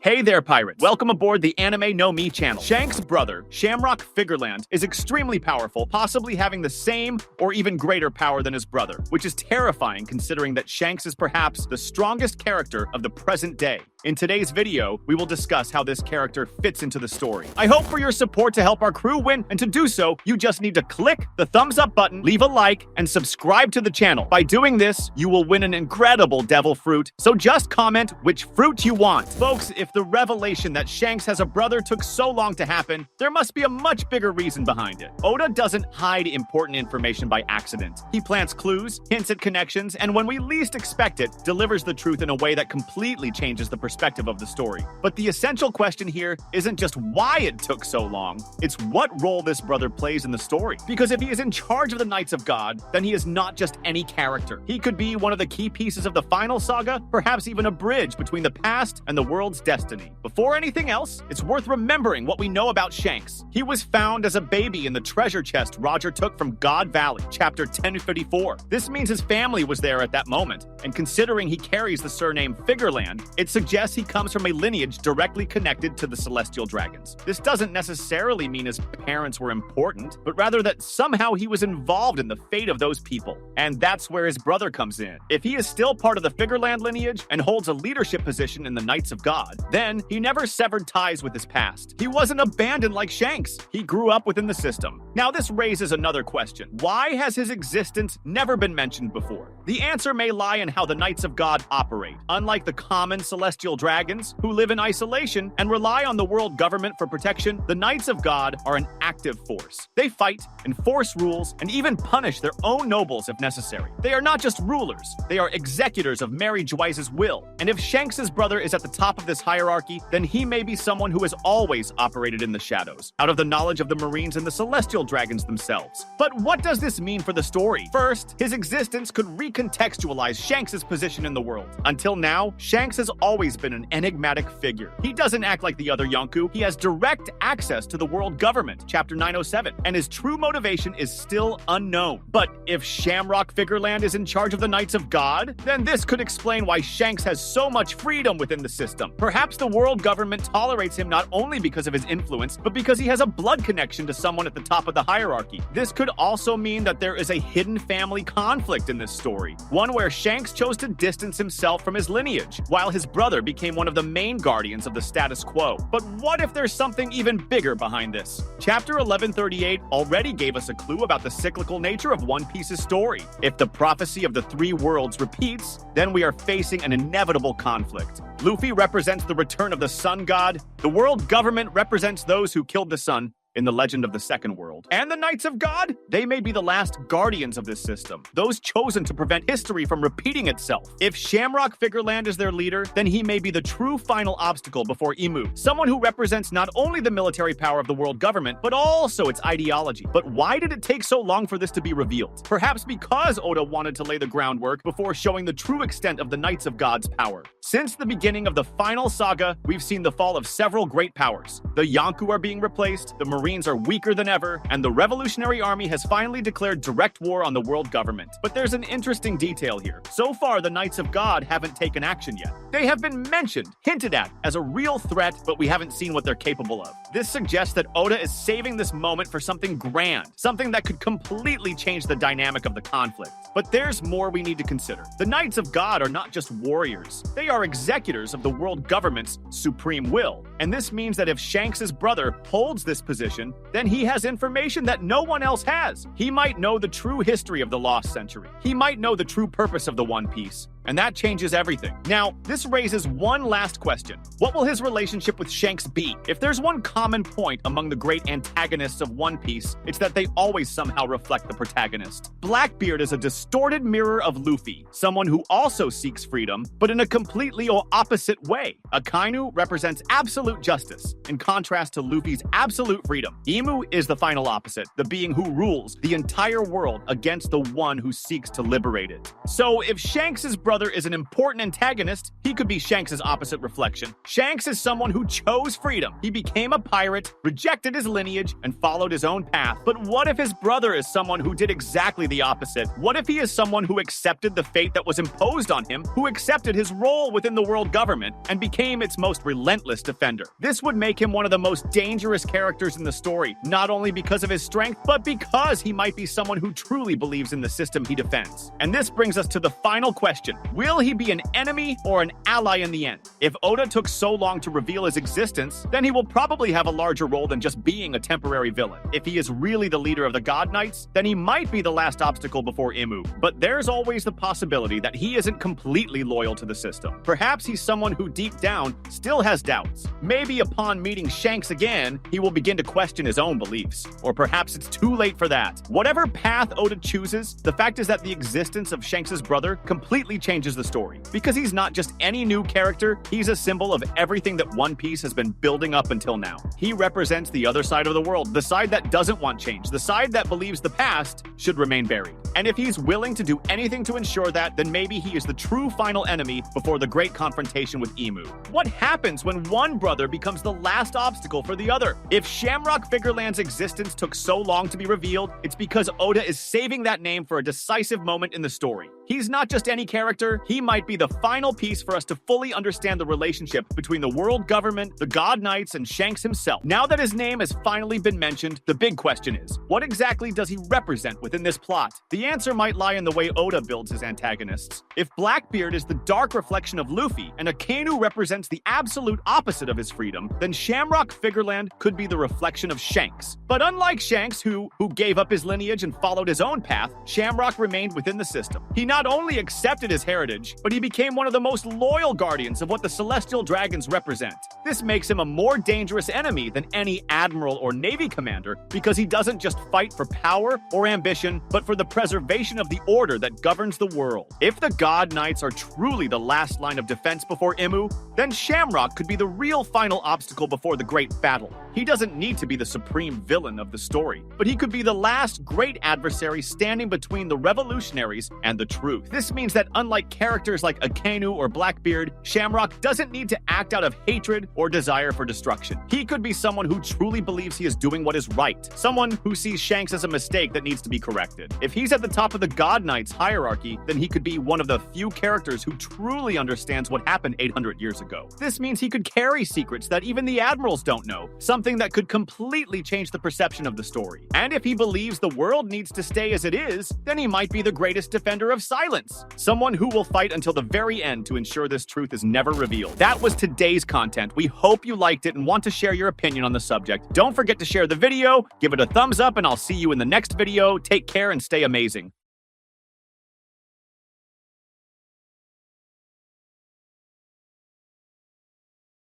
Hey there, pirates! Welcome aboard the Anime No Me channel. Shanks' brother, Shamrock Figureland, is extremely powerful, possibly having the same or even greater power than his brother, which is terrifying considering that Shanks is perhaps the strongest character of the present day. In today's video, we will discuss how this character fits into the story. I hope for your support to help our crew win, and to do so, you just need to click the thumbs up button, leave a like, and subscribe to the channel. By doing this, you will win an incredible devil fruit, so just comment which fruit you want. Folks, if the revelation that Shanks has a brother took so long to happen, there must be a much bigger reason behind it. Oda doesn't hide important information by accident. He plants clues, hints at connections, and when we least expect it, delivers the truth in a way that completely changes the perspective of the story. But the essential question here isn't just why it took so long, it's what role this brother plays in the story. Because if he is in charge of the Knights of God, then he is not just any character. He could be one of the key pieces of the final saga, perhaps even a bridge between the past and the world's destiny. Before anything else, it's worth remembering what we know about Shanks. He was found as a baby in the treasure chest Roger took from God Valley, chapter 1054. This means his family was there at that moment, and considering he carries the surname Figureland, it suggests he comes from a lineage directly connected to the celestial dragons. This doesn't necessarily mean his parents were important, but rather that somehow he was involved in the fate of those people. And that's where his brother comes in. If he is still part of the Figureland lineage and holds a leadership position in the Knights of God, then he never severed ties with his past. He wasn't abandoned like Shanks. He grew up within the system. Now this raises another question. Why has his existence never been mentioned before? The answer may lie in how the Knights of God operate. Unlike the common celestial dragons, who live in isolation and rely on the world government for protection, the Knights of God are an active force. They fight, enforce rules, and even punish their own nobles if necessary. They are not just rulers, they are executors of Mary Joyce's will. And if Shanks' brother is at the top of this hierarchy, then he may be someone who has always operated in the shadows, out of the knowledge of the Marines and the celestial dragons themselves. But what does this mean for the story? First, his existence could recontextualize Shanks' position in the world. Until now, Shanks has always been an enigmatic figure. He doesn't act like the other Yonku. He has direct access to the world government, chapter 907, and his true motivation is still unknown. But if Shamrock Figureland is in charge of the Knights of God, then this could explain why Shanks has so much freedom within the system. Perhaps the world government tolerates him not only because of his influence, but because he has a blood connection to someone at the top of the hierarchy. This could also mean that there is a hidden family conflict in this story, one where Shanks chose to distance himself from his lineage, while his brother became one of the main guardians of the status quo. But what if there's something even bigger behind this? Chapter 1138 already gave us a clue about the cyclical nature of One Piece's story. If the prophecy of the three worlds repeats, then we are facing an inevitable conflict. Luffy represents the return of the sun god, the world government represents those who killed the sun in the legend of the second world. And the Knights of God? They may be the last guardians of this system, those chosen to prevent history from repeating itself. If Shamrock Figureland is their leader, then he may be the true final obstacle before Imu, someone who represents not only the military power of the world government, but also its ideology. But why did it take so long for this to be revealed? Perhaps because Oda wanted to lay the groundwork before showing the true extent of the Knights of God's power. Since the beginning of the final saga, we've seen the fall of several great powers. The Yonku are being replaced, the Marines are weaker than ever, and the Revolutionary Army has finally declared direct war on the world government. But there's an interesting detail here. So far, the Knights of God haven't taken action yet. They have been mentioned, hinted at, as a real threat, but we haven't seen what they're capable of. This suggests that Oda is saving this moment for something grand, something that could completely change the dynamic of the conflict. But there's more we need to consider. The Knights of God are not just warriors. They are executors of the world government's supreme will. And this means that if Shanks' brother holds this position, then he has information that no one else has. He might know the true history of the lost century. He might know the true purpose of the One Piece. And that changes everything. Now, this raises one last question. What will his relationship with Shanks be? If there's one common point among the great antagonists of One Piece, it's that they always somehow reflect the protagonist. Blackbeard is a distorted mirror of Luffy, someone who also seeks freedom, but in a completely opposite way. Akainu represents absolute justice, in contrast to Luffy's absolute freedom. Imu is the final opposite, the being who rules the entire world against the one who seeks to liberate it. So if Shanks' brother brother is an important antagonist, he could be Shanks' opposite reflection. Shanks is someone who chose freedom. He became a pirate, rejected his lineage, and followed his own path. But what if his brother is someone who did exactly the opposite? What if he is someone who accepted the fate that was imposed on him, who accepted his role within the world government, and became its most relentless defender? This would make him one of the most dangerous characters in the story, not only because of his strength, but because he might be someone who truly believes in the system he defends. And this brings us to the final question. Will he be an enemy or an ally in the end? If Oda took so long to reveal his existence, then he will probably have a larger role than just being a temporary villain. If he is really the leader of the God Knights, then he might be the last obstacle before Imu. But there's always the possibility that he isn't completely loyal to the system. Perhaps he's someone who deep down still has doubts. Maybe upon meeting Shanks again, he will begin to question his own beliefs. Or perhaps it's too late for that. Whatever path Oda chooses, the fact is that the existence of Shanks' brother completely changes the story. Because he's not just any new character, he's a symbol of everything that One Piece has been building up until now. He represents the other side of the world, the side that doesn't want change, the side that believes the past should remain buried. And if he's willing to do anything to ensure that, then maybe he is the true final enemy before the great confrontation with Imu. What happens when one brother becomes the last obstacle for the other? If Shamrock Figureland's existence took so long to be revealed, it's because Oda is saving that name for a decisive moment in the story. He's not just any character, he might be the final piece for us to fully understand the relationship between the world government, the God Knights, and Shanks himself. Now that his name has finally been mentioned, the big question is, what exactly does he represent within this plot? The answer might lie in the way Oda builds his antagonists. If Blackbeard is the dark reflection of Luffy, and Akainu represents the absolute opposite of his freedom, then Shamrock Figureland could be the reflection of Shanks. But unlike Shanks, who gave up his lineage and followed his own path, Shamrock remained within the system. He not only accepted his heritage, but he became one of the most loyal guardians of what the Celestial Dragons represent. This makes him a more dangerous enemy than any admiral or navy commander because he doesn't just fight for power or ambition, but for the preservation of the order that governs the world. If the God Knights are truly the last line of defense before Imu, then Shamrock could be the real final obstacle before the great battle. He doesn't need to be the supreme villain of the story, but he could be the last great adversary standing between the revolutionaries and the truth. This means that unlike characters like Akainu or Blackbeard, Shamrock doesn't need to act out of hatred or desire for destruction. He could be someone who truly believes he is doing what is right, someone who sees Shanks as a mistake that needs to be corrected. If he's at the top of the God Knights hierarchy, then he could be one of the few characters who truly understands what happened 800 years ago. This means he could carry secrets that even the admirals don't know, something that could completely change the perception of the story. And if he believes the world needs to stay as it is, then he might be the greatest defender of silence, someone who will fight until the very end to ensure this truth is never revealed. That was today's content. We hope you liked it and want to share your opinion on the subject. Don't forget to share the video, give it a thumbs up, and I'll see you in the next video. Take care and stay amazing.